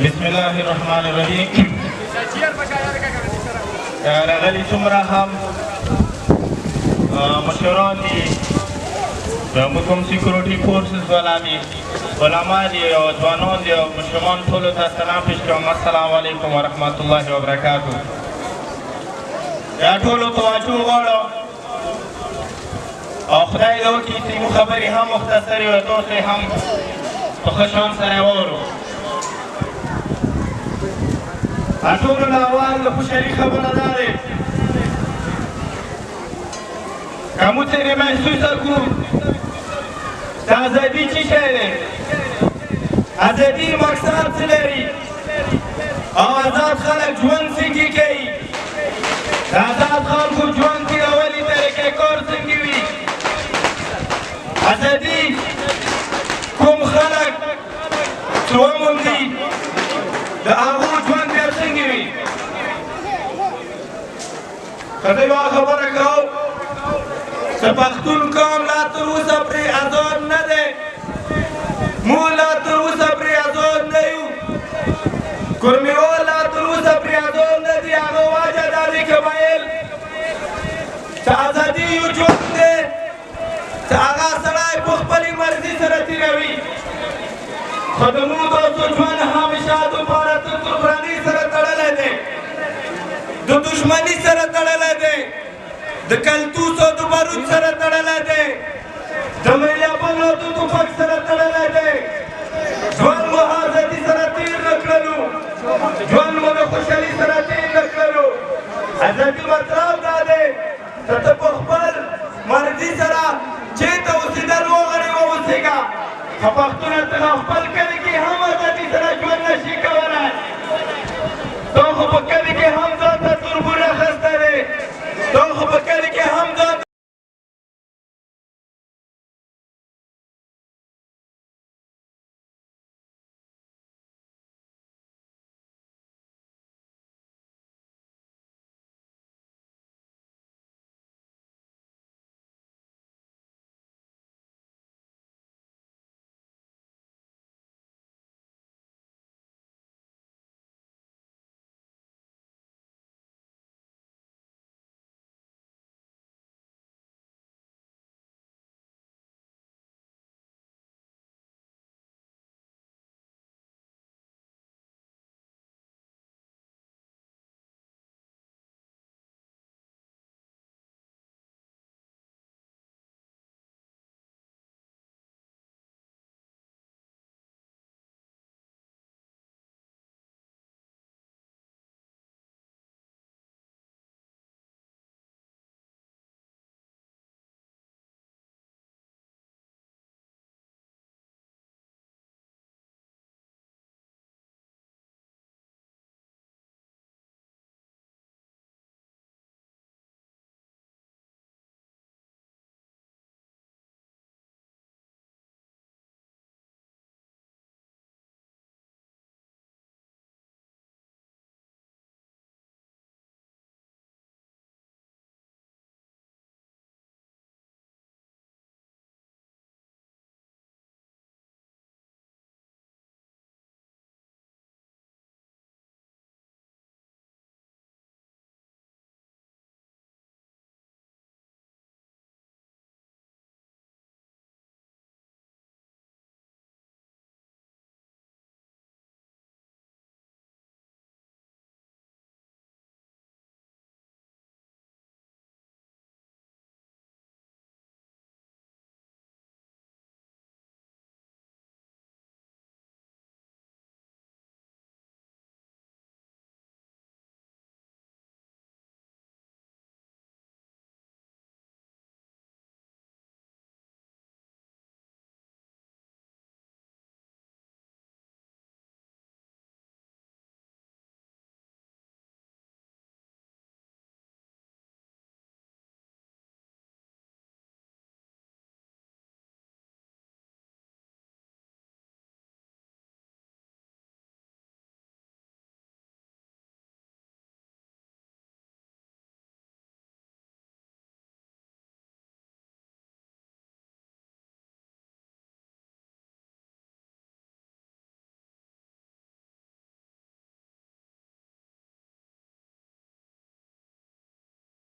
بسم الله الرحمن الرحیم. راغلي څومره هم مشران دي د کوم سیکورټي فورسز والا دي، علما دي او ځوانان دي او مشران، ټولو ته سلام پیش کوم. السلام علیکم ورحمت الله وبرکاتو. دا ټولو توجه غواړم او خدای دې وکړي چې موږ خبرې هم مختصرې وي، تاسو هم په ښه شان سره واورو. ټولو نه اول د خوشحالي خبره دا دی که موږ ترې محسوسه کړو د ازادي څه شی دی، ازادي مقصد څه لري او آزاد خلک ژوند څنګه کوي، د آزاد خلکو ژوند تېرولې طریقې کار څنګه وي، ازادي کوم خلک چې وموندي د هغو ژوند بیا څنګه وي. که زه یوه خبره کوم چې پښتون قوم لا تر اوسه پرې آزاد نه دی، موږ لا تر اوسه پرې آزاد نه یو، کورمیوال لا تر اوسه پرې آزاد نه دي. هغه وجه دا دی که ویل چې ازادي یو ژوند دی چې هغه سړی په خپلې مرضي سره تېروي، خو د موږ تاسو ژوند همیشه دوباره د طغراني سره تړلی دی، د دښمني سره تړلی دی، د کلتوس او د بارود سره تړلی دی، د میلیابل او د توپک سره تړلی دی. ژوند مو ازادي سره تېر نه کړلو، ژوند مو د خوشحالي سره تېر نه کړلو. ازادي مطلب دا دی چې ته په خپل مرضي سره چېرته اوسېدل وغواړې واوسېږه، خو پښتونه ته خپل کلي